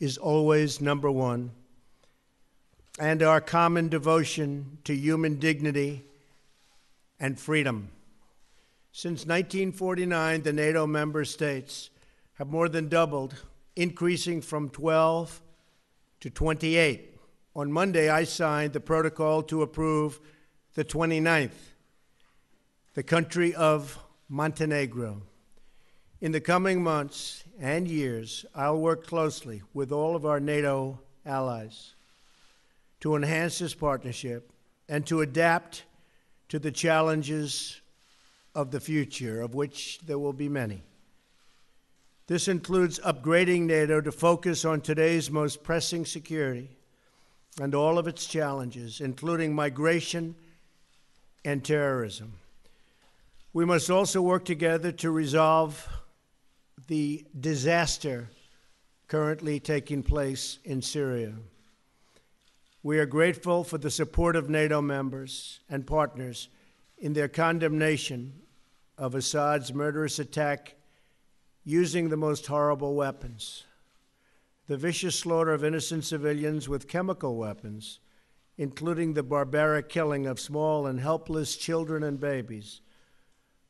is always number one, and our common devotion to human dignity and freedom. Since 1949, the NATO member states have more than doubled, increasing from 12 to 28. On Monday, I signed the protocol to approve the 29th, the country of Montenegro. In the coming months and years, I'll work closely with all of our NATO allies to enhance this partnership and to adapt to the challenges of the future, of which there will be many. This includes upgrading NATO to focus on today's most pressing security and all of its challenges, including migration and terrorism. We must also work together to resolve the disaster currently taking place in Syria. We are grateful for the support of NATO members and partners in their condemnation of Assad's murderous attack using the most horrible weapons, the vicious slaughter of innocent civilians with chemical weapons, including the barbaric killing of small and helpless children and babies,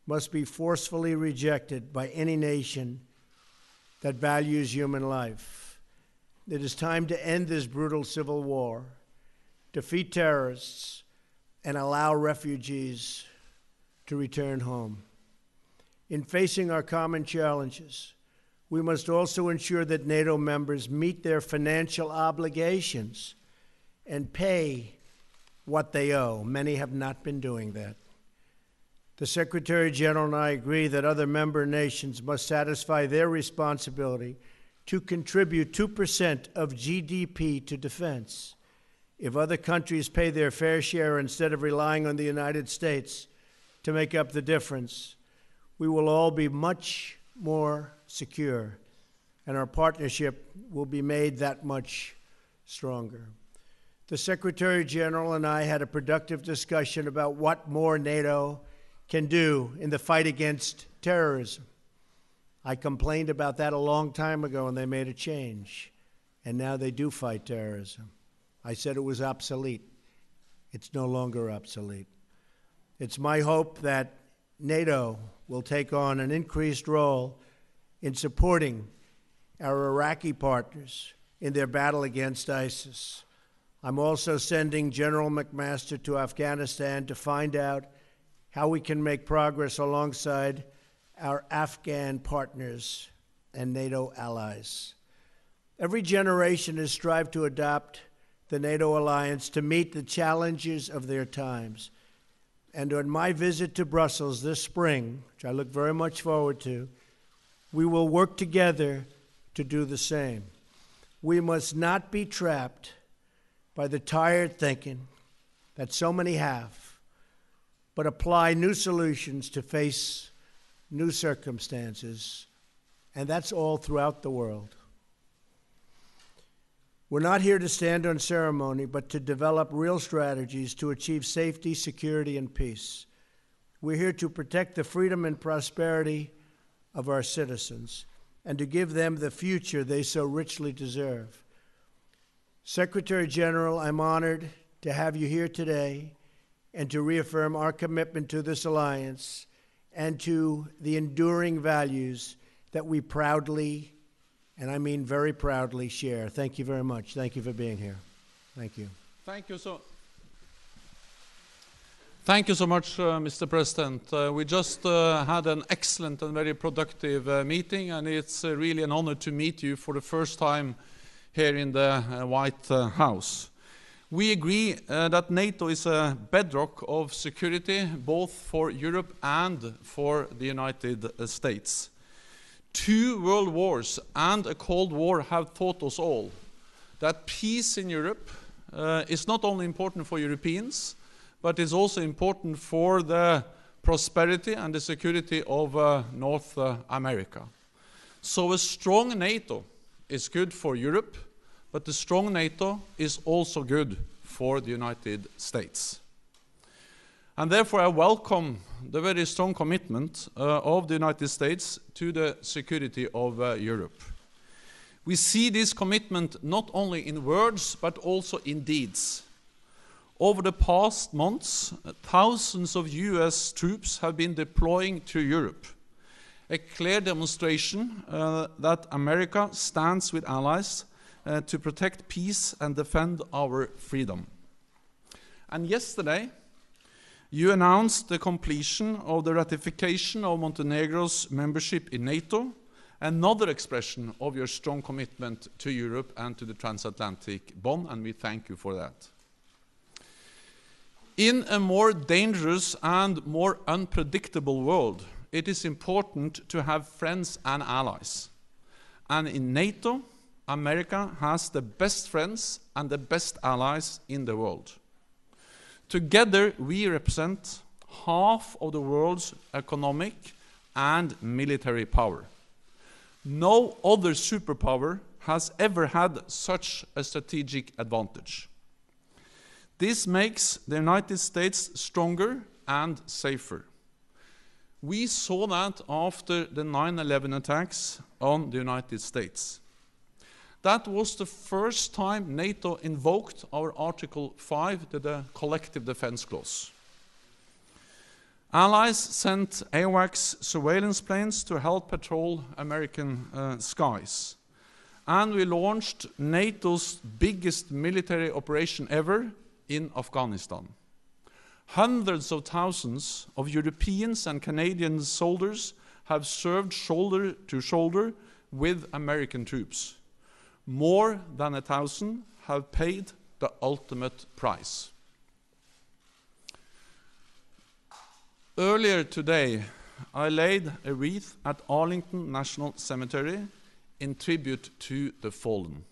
must be forcefully rejected by any nation that values human life. It is time to end this brutal civil war, defeat terrorists, and allow refugees to return home. In facing our common challenges, we must also ensure that NATO members meet their financial obligations and pay what they owe. Many have not been doing that. The Secretary General and I agree that other member nations must satisfy their responsibility to contribute 2% of GDP to defense. If other countries pay their fair share instead of relying on the United States to make up the difference, we will all be much more secure, and our partnership will be made that much stronger. The Secretary General and I had a productive discussion about what more NATO can do in the fight against terrorism. I complained about that a long time ago, and they made a change, and now they do fight terrorism. I said it was obsolete. It's no longer obsolete. It's my hope that NATO will take on an increased role in supporting our Iraqi partners in their battle against ISIS. I'm also sending General McMaster to Afghanistan to find out how we can make progress alongside our Afghan partners and NATO allies. Every generation has strived to adopt the NATO alliance to meet the challenges of their times. And on my visit to Brussels this spring, which I look very much forward to, we will work together to do the same. We must not be trapped by the tired thinking that so many have, but apply new solutions to face new circumstances, and that's all throughout the world. We're not here to stand on ceremony, but to develop real strategies to achieve safety, security, and peace. We're here to protect the freedom and prosperity of our citizens and to give them the future they so richly deserve. Secretary General, I'm honored to have you here today and to reaffirm our commitment to this alliance and to the enduring values that we proudly, and I mean very proudly, share. Thank you very much. Thank you for being here. Thank you. Thank you so much, Mr. President. We just had an excellent and very productive meeting, and it's really an honor to meet you for the first time here in the White House. We agree that NATO is a bedrock of security, both for Europe and for the United States. 2 world wars and a Cold War have taught us all that peace in Europe is not only important for Europeans, but is also important for the prosperity and the security of North America. So a strong NATO is good for Europe, but the strong NATO is also good for the United States. And therefore I welcome the very strong commitment of the United States to the security of Europe. We see this commitment not only in words, but also in deeds. Over the past months, thousands of US troops have been deploying to Europe, a clear demonstration that America stands with allies to protect peace and defend our freedom. And yesterday, you announced the completion of the ratification of Montenegro's membership in NATO, another expression of your strong commitment to Europe and to the transatlantic bond, and we thank you for that. In a more dangerous and more unpredictable world, it is important to have friends and allies. And in NATO, America has the best friends and the best allies in the world. Together, we represent half of the world's economic and military power. No other superpower has ever had such a strategic advantage. This makes the United States stronger and safer. We saw that after the 9/11 attacks on the United States. That was the first time NATO invoked our Article 5, the Collective Defense Clause. Allies sent AWACS surveillance planes to help patrol American skies. And we launched NATO's biggest military operation ever in Afghanistan. Hundreds of thousands of Europeans and Canadian soldiers have served shoulder to shoulder with American troops. More than 1,000 have paid the ultimate price. Earlier today, I laid a wreath at Arlington National Cemetery in tribute to the fallen.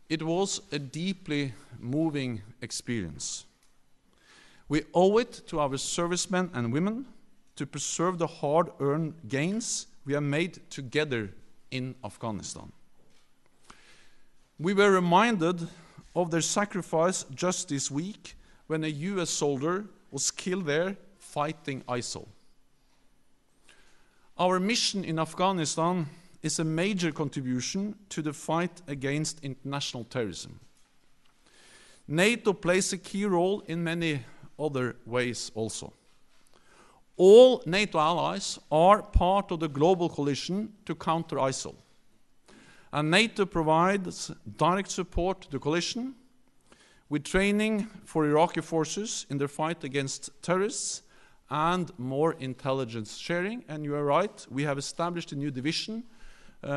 It was a deeply moving experience. We owe it to our servicemen and women to preserve the hard-earned gains we have made together in Afghanistan. We were reminded of their sacrifice just this week when a US soldier was killed there fighting ISIL. Our mission in Afghanistan is a major contribution to the fight against international terrorism. NATO plays a key role in many other ways also. All NATO allies are part of the global coalition to counter ISIL. And NATO provides direct support to the coalition with training for Iraqi forces in their fight against terrorists and more intelligence sharing. And you are right, we have established a new division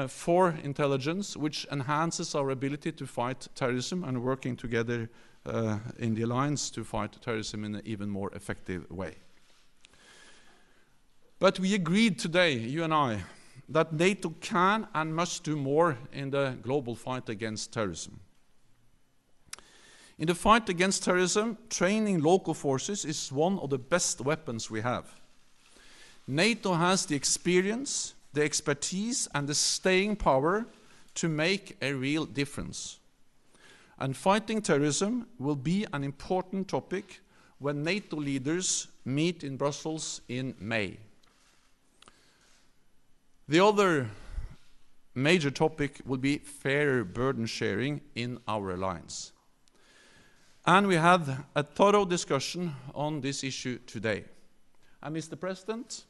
for intelligence, which enhances our ability to fight terrorism and working together in the alliance to fight terrorism in an even more effective way. But we agreed today, you and I, that NATO can and must do more in the global fight against terrorism. In the fight against terrorism, training local forces is one of the best weapons we have. NATO has the experience, the expertise, and the staying power to make a real difference. And fighting terrorism will be an important topic when NATO leaders meet in Brussels in May. The other major topic will be fairer burden sharing in our alliance. And we had a thorough discussion on this issue today. And Mr. President,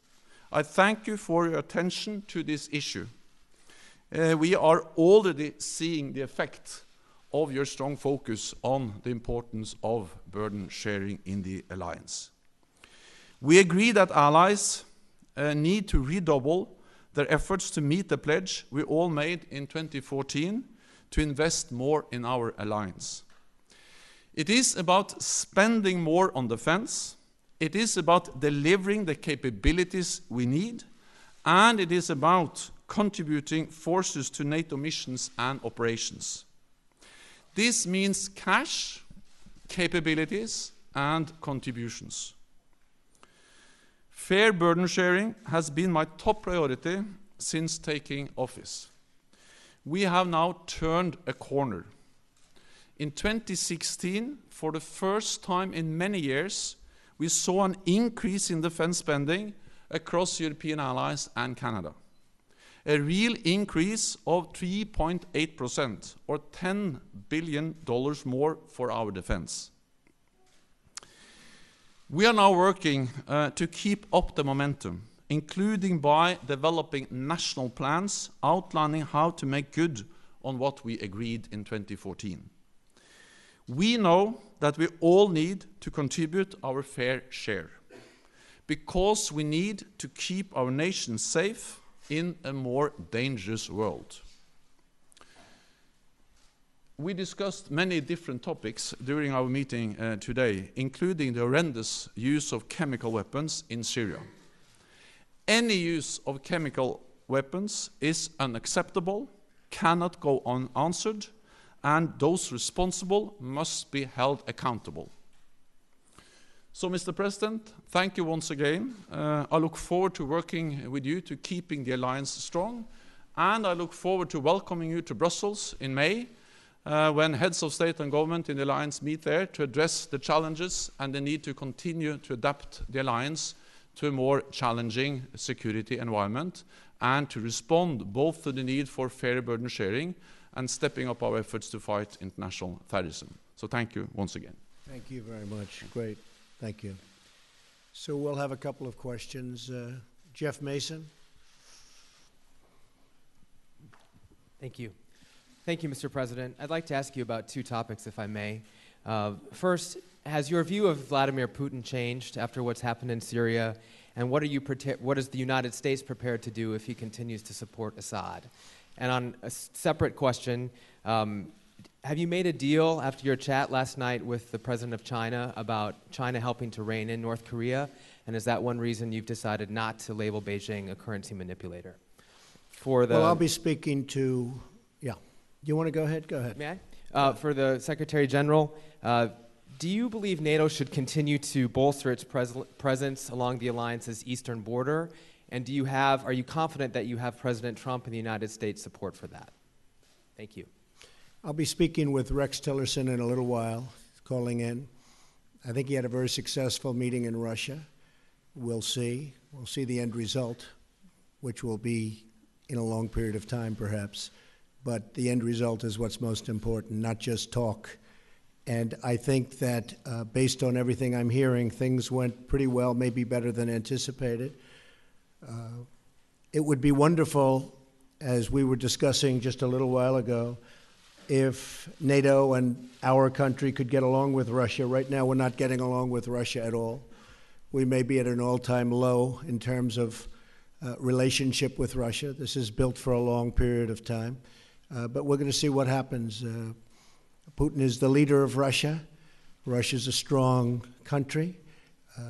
I thank you for your attention to this issue. We are already seeing the effect of your strong focus on the importance of burden sharing in the alliance. We agree that allies need to redouble their efforts to meet the pledge we all made in 2014 to invest more in our alliance. It is about spending more on defense, it is about delivering the capabilities we need, and it is about contributing forces to NATO missions and operations. This means cash, capabilities, and contributions. Fair burden sharing has been my top priority since taking office. We have now turned a corner. In 2016, for the first time in many years, we saw an increase in defense spending across European allies and Canada. a real increase of 3.8%, or $10 billion more for our defense. We are now working to keep up the momentum, including by developing national plans outlining how to make good on what we agreed in 2014. We know that we all need to contribute our fair share, because we need to keep our nation safe in a more dangerous world. We discussed many different topics during our meeting today, including the horrendous use of chemical weapons in Syria. Any use of chemical weapons is unacceptable, cannot go unanswered, and those responsible must be held accountable. So, Mr. President, thank you once again. I look forward to working with you to keeping the alliance strong, and I look forward to welcoming you to Brussels in May, when heads of state and government in the alliance meet there to address the challenges and the need to continue to adapt the alliance to a more challenging security environment, and to respond both to the need for fair burden sharing and stepping up our efforts to fight international terrorism. So thank you once again. Thank you very much. Great. Thank you. So we'll have a couple of questions. Jeff Mason. Thank you. Thank you, Mr. President. I'd like to ask you about two topics, if I may. First, has your view of Vladimir Putin changed after what's happened in Syria? And what is the United States prepared to do if he continues to support Assad? And on a separate question, have you made a deal after your chat last night with the president of China about China helping to rein in North Korea? And is that one reason you've decided not to label Beijing a currency manipulator? Well, I'll be speaking to, yeah. You want to go ahead? Go ahead. May I? For the Secretary General, do you believe NATO should continue to bolster its presence along the alliance's eastern border? And are you confident that you have President Trump and the United States support for that? Thank you. I'll be speaking with Rex Tillerson in a little while, calling in. I think he had a very successful meeting in Russia. We'll see. We'll see the end result, which will be in a long period of time, perhaps. But the end result is what's most important, not just talk. And I think that based on everything I'm hearing, things went pretty well, maybe better than anticipated. It would be wonderful, as we were discussing just a little while ago, if NATO and our country could get along with Russia. Right now, we're not getting along with Russia at all. We may be at an all-time low in terms of relationship with Russia. This is built for a long period of time. But we're going to see what happens. Putin is the leader of Russia. Russia's a strong country.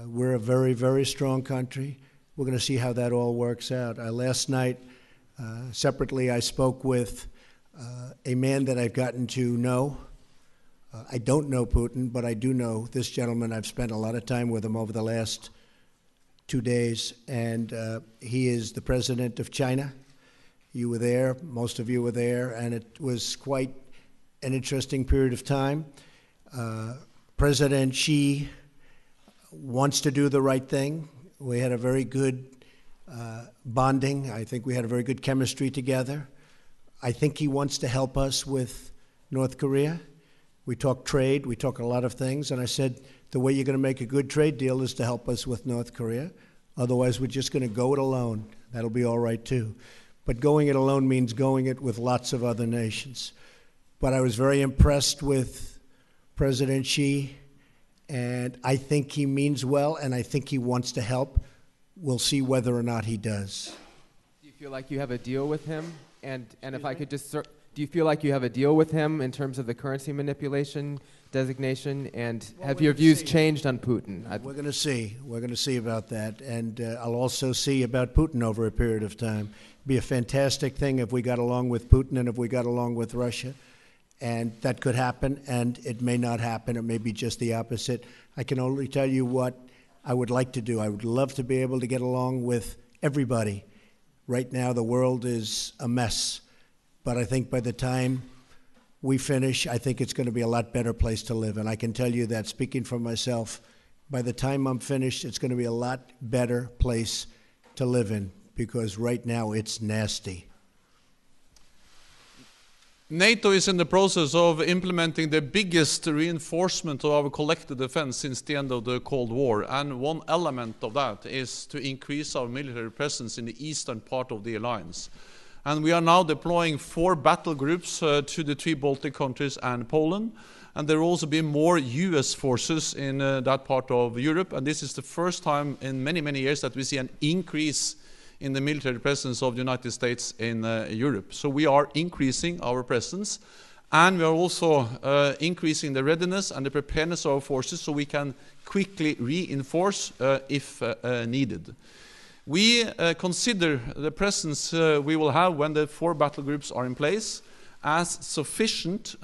We're a very, very strong country. We're going to see how that all works out. Last night, separately, I spoke with a man that I've gotten to know. I don't know Putin, but I do know this gentleman. I've spent a lot of time with him over the last 2 days, and he is the president of China. You were there, most of you were there, and it was quite an interesting period of time. President Xi wants to do the right thing. We had a very good bonding. I think we had a very good chemistry together. I think he wants to help us with North Korea. We talk trade, we talk a lot of things, and I said, the way you're going to make a good trade deal is to help us with North Korea. Otherwise, we're just going to go it alone. That'll be all right, too. But going it alone means going it with lots of other nations. But I was very impressed with President Xi, and I think he means well, and I think he wants to help. We'll see whether or not he does. Do you feel like you have a deal with him? And if I could just, do you feel like you have a deal with him in terms of the currency manipulation designation? And have your views changed on Putin? We're going to see. We're going to see about that. And I'll also see about Putin over a period of time. It'd be a fantastic thing if we got along with Putin and if we got along with Russia. And that could happen, and it may not happen. It may be just the opposite. I can only tell you what I would like to do. I would love to be able to get along with everybody. Right now, the world is a mess. But I think by the time we finish, I think it's going to be a lot better place to live. And I can tell you that, speaking for myself, by the time I'm finished, it's going to be a lot better place to live in. because right now it's nasty. NATO is in the process of implementing the biggest reinforcement of our collective defense since the end of the Cold War. And one element of that is to increase our military presence in the eastern part of the alliance. And we are now deploying 4 battle groups to the 3 Baltic countries and Poland. And there will also be more US forces in that part of Europe. And this is the first time in many, many years that we see an increase in the military presence of the United States in Europe. So we are increasing our presence, and we are also increasing the readiness and the preparedness of our forces so we can quickly reinforce if needed. We consider the presence we will have when the 4 battle groups are in place as sufficient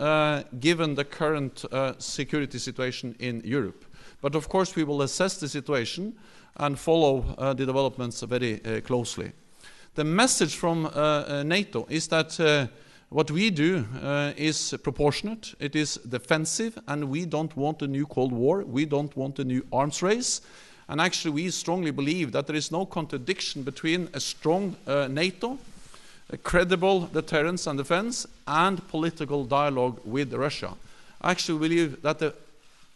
given the current security situation in Europe. But of course we will assess the situation and follow the developments very closely. The message from NATO is that what we do is proportionate, it is defensive, and we don't want a new Cold War, we don't want a new arms race. And actually we strongly believe that there is no contradiction between a strong NATO, a credible deterrence and defense, and political dialogue with Russia. I actually believe that the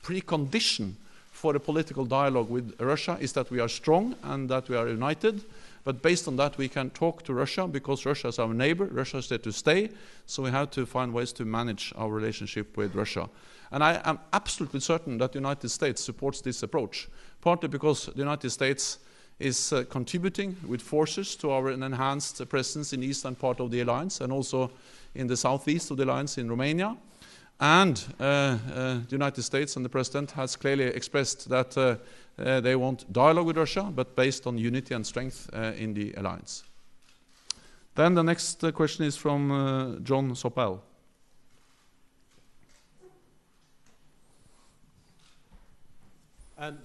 precondition for a political dialogue with Russia is that we are strong and that we are united. But based on that, we can talk to Russia because Russia is our neighbor, Russia is there to stay. So we have to find ways to manage our relationship with Russia. And I am absolutely certain that the United States supports this approach, partly because the United States is contributing with forces to our enhanced presence in the eastern part of the alliance and also in the southeast of the alliance in Romania. And the United States and the President has clearly expressed that they want dialogue with Russia, but based on unity and strength in the alliance. Then the next question is from John Sopel.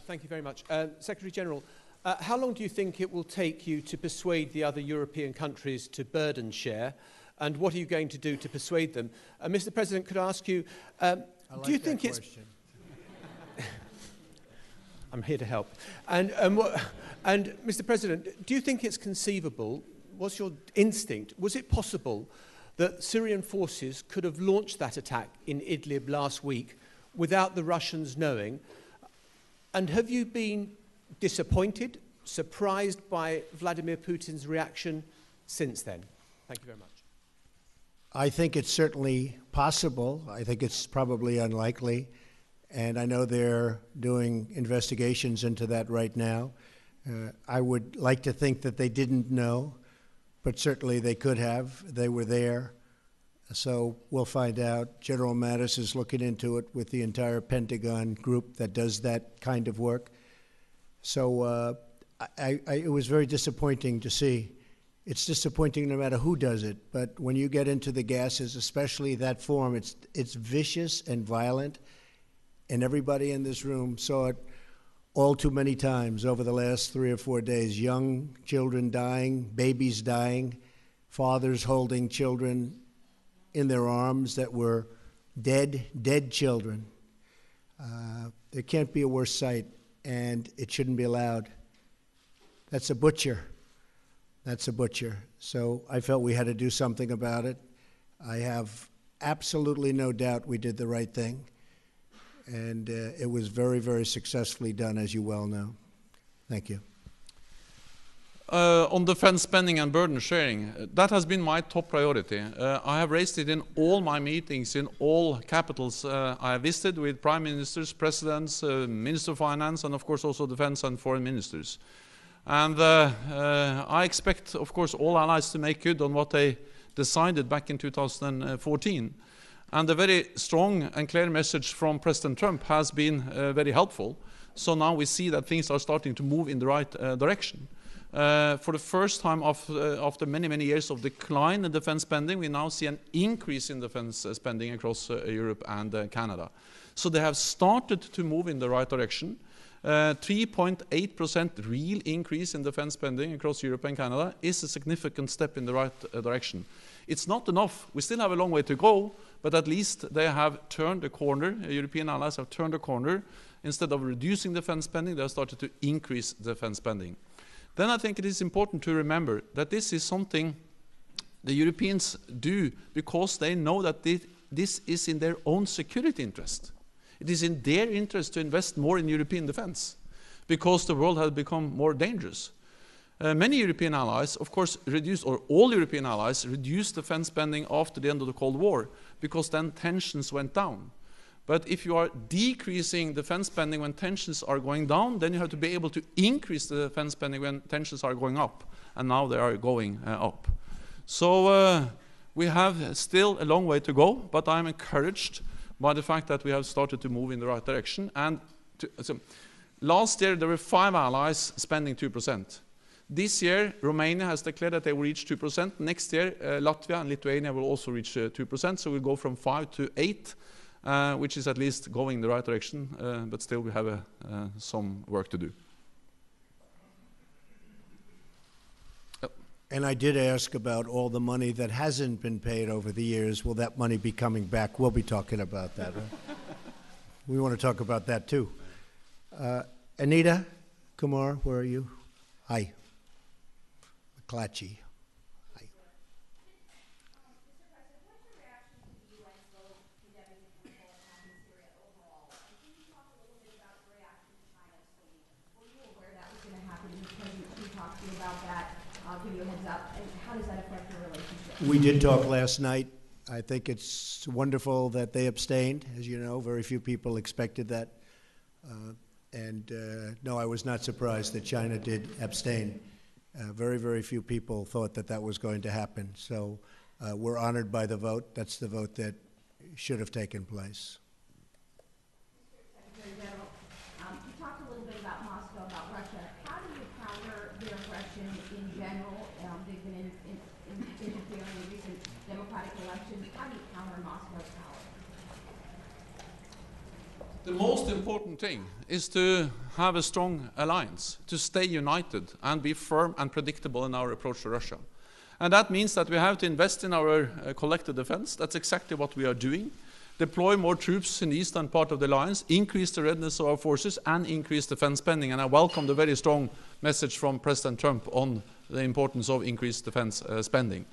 Thank you very much. Secretary General, how long do you think it will take you to persuade the other European countries to burden share? And what are you going to do to persuade them? Mr. President, could I ask you, do you think it's... I'm here to help. And Mr. President, do you think it's conceivable, what's your instinct, was it possible that Syrian forces could have launched that attack in Idlib last week without the Russians knowing? And have you been disappointed, surprised by Vladimir Putin's reaction since then? Thank you very much. I think it's certainly possible. I think it's probably unlikely. And I know they're doing investigations into that right now. I would like to think that they didn't know, but certainly they could have. They were there. So we'll find out. General Mattis is looking into it with the entire Pentagon group that does that kind of work. So it was very disappointing to see. It's disappointing no matter who does it, but when you get into the gases, especially that form, it's vicious and violent, and everybody in this room saw it all too many times over the last 3 or 4 days. Young children dying, babies dying, fathers holding children in their arms that were dead children. There can't be a worse sight, and it shouldn't be allowed. That's a butcher. That's a butcher. So I felt we had to do something about it. I have absolutely no doubt we did the right thing. And it was very, very successfully done, as you well know. Thank you. On defense spending and burden sharing, that has been my top priority. I have raised it in all my meetings in all capitals I have visited with prime ministers, presidents, minister of finance, and of course also defense and foreign ministers. And I expect, of course, all allies to make good on what they decided back in 2014. And the very strong and clear message from President Trump has been very helpful. So now we see that things are starting to move in the right direction. For the first time after many, many years of decline in defense spending, we now see an increase in defense spending across Europe and Canada. So they have started to move in the right direction. 3.8% real increase in defense spending across Europe and Canada is a significant step in the right direction. It's not enough. We still have a long way to go, but at least they have turned the corner. European allies have turned the corner. Instead of reducing defense spending, they have started to increase defense spending. then I think it is important to remember that this is something the Europeans do because they know that this is in their own security interest. It is in their interest to invest more in European defense because the world has become more dangerous. Many European allies, of course, or all European allies reduced defense spending after the end of the Cold War because then tensions went down. But if you are decreasing defense spending when tensions are going down, then you have to be able to increase the defense spending when tensions are going up. And now they are going up. So we have still a long way to go, but I'm encouraged by the fact that we have started to move in the right direction. And last year there were 5 allies spending 2%. This year, Romania has declared that they will reach 2%. Next year, Latvia and Lithuania will also reach 2%. So we'll go from 5 to 8, which is at least going in the right direction. But still, we have some work to do. And I did ask about all the money that hasn't been paid over the years. Will that money be coming back? We'll be talking about that. Right? We want to talk about that, too. Anita Kumar, where are you? Hi. McClatchy. Hi. Mr. President, what's your reaction to the UN vote condemning the chemical attack in Syria overall? And can you talk a little bit about the reaction to China? Were you aware that was going to happen? Did President Xi talk to you about that? I'll give you a heads up. And how does that affect your relationship? We did talk last night. I think it's wonderful that they abstained. As you know, very few people expected that. No, I was not surprised that China did abstain. Very, very few people thought that that was going to happen. So we're honored by the vote. That's the vote that should have taken place. Mr. Secretary General, you talked a little bit about Moscow, about Russia. How do you counter their aggression in general? They've been interfering in recent democratic elections. How do you counter Moscow's power? The most important thing is to have a strong alliance, to stay united and be firm and predictable in our approach to Russia. And that means that we have to invest in our collective defense. That's exactly what we are doing. Deploy more troops in the eastern part of the alliance, increase the readiness of our forces, and increase defense spending. And I welcome the very strong message from President Trump on the importance of increased defense spending.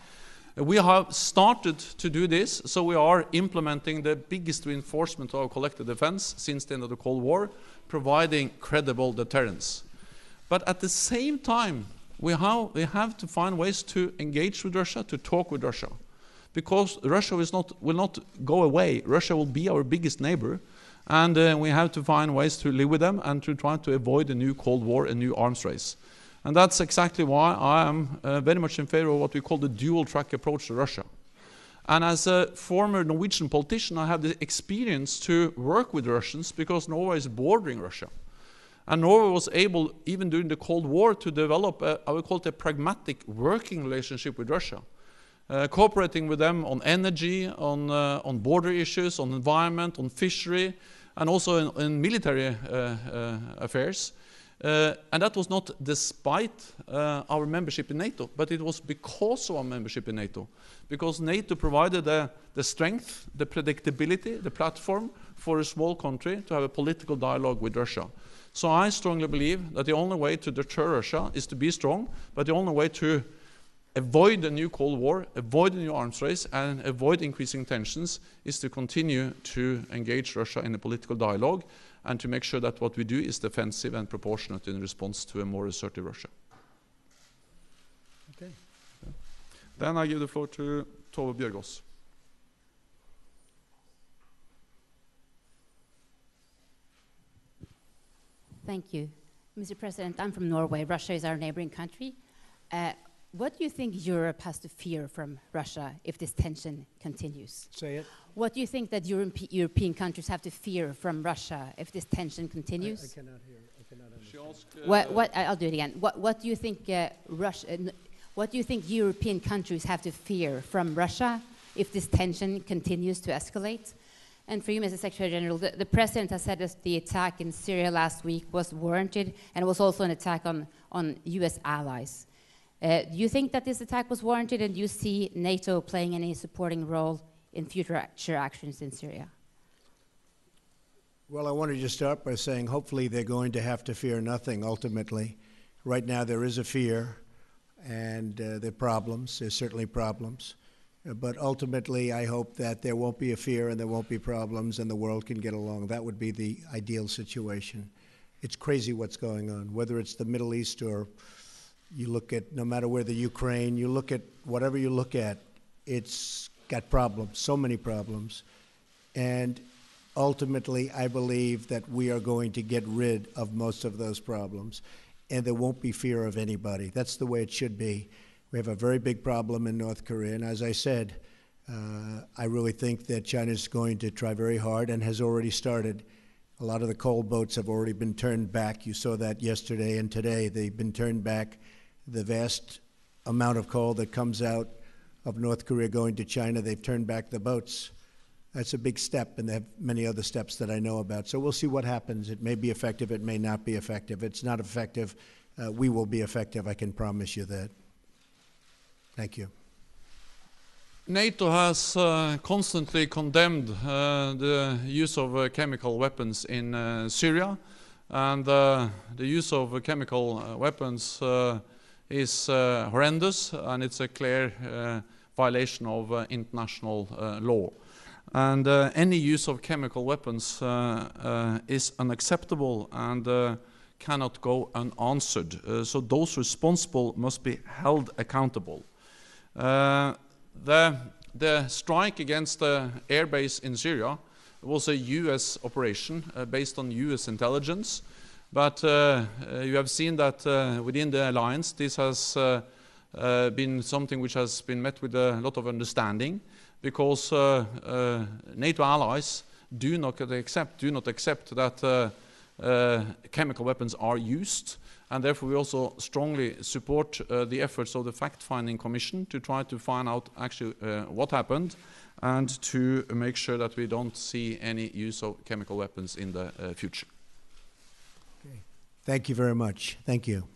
We have started to do this, so we are implementing the biggest reinforcement of our collective defense since the end of the Cold War, providing credible deterrence. But at the same time, we have to find ways to engage with Russia, to talk with Russia. Because Russia will not go away. Russia will be our biggest neighbor, and we have to find ways to live with them and to try to avoid a new Cold War, a new arms race. And that's exactly why I am very much in favor of what we call the dual-track approach to Russia. And as a former Norwegian politician, I have the experience to work with Russians because Norway is bordering Russia. And Norway was able, even during the Cold War, to develop, I would call it a pragmatic working relationship with Russia. Cooperating with them on energy, on border issues, on environment, on fishery, and also in military affairs. And that was not despite our membership in NATO, but it was because of our membership in NATO. Because NATO provided the strength, the predictability, the platform for a small country to have a political dialogue with Russia. So I strongly believe that the only way to deter Russia is to be strong, but the only way to avoid a new Cold War, avoid a new arms race, and avoid increasing tensions is to continue to engage Russia in a political dialogue and to make sure that what we do is defensive and proportionate in response to a more assertive Russia. Okay. Then I give the floor to Tove Bjørgaas. Thank you. Mr. President, I'm from Norway. Russia is our neighboring country. What do you think Europe has to fear from Russia if this tension continues? Say it. What do you think that European countries have to fear from Russia if this tension continues? I cannot hear. I cannot understand. I'll do it again. What do you think what do you think European countries have to fear from Russia if this tension continues to escalate? And for you, Mr. Secretary General, the President has said that the attack in Syria last week was warranted, and it was also an attack on U.S. allies. Do you think that this attack was warranted, and do you see NATO playing any supporting role in future actions in Syria? Well, I wanted to start by saying hopefully they're going to have to fear nothing ultimately. Right now there is a fear, and there are problems. There's certainly problems. But ultimately, I hope that there won't be a fear and there won't be problems and the world can get along. That would be the ideal situation. It's crazy what's going on, whether it's the Middle East or you look at, no matter where the Ukraine, you look at whatever you look at, it's got problems, so many problems. And ultimately, I believe that we are going to get rid of most of those problems, and there won't be fear of anybody. That's the way it should be. We have a very big problem in North Korea, and as I said, I really think that China is going to try very hard and has already started. A lot of the coal boats have already been turned back. You saw that yesterday and today. They've been turned back. The vast amount of coal that comes out of North Korea going to China, they've turned back the boats. That's a big step, and they have many other steps that I know about. So we'll see what happens. It may be effective. It may not be effective. It's not effective. We will be effective. I can promise you that. Thank you. NATO has constantly condemned the use of chemical weapons in Syria, and the use of chemical weapons is horrendous, and it's a clear violation of international law. And any use of chemical weapons is unacceptable and cannot go unanswered. So those responsible must be held accountable. The strike against the airbase in Syria was a US operation based on US intelligence, but you have seen that within the alliance this has been something which has been met with a lot of understanding, because NATO allies do not accept that chemical weapons are used. And therefore we also strongly support the efforts of the fact-finding commission to try to find out actually what happened and to make sure that we don't see any use of chemical weapons in the future. Okay. Thank you very much. Thank you.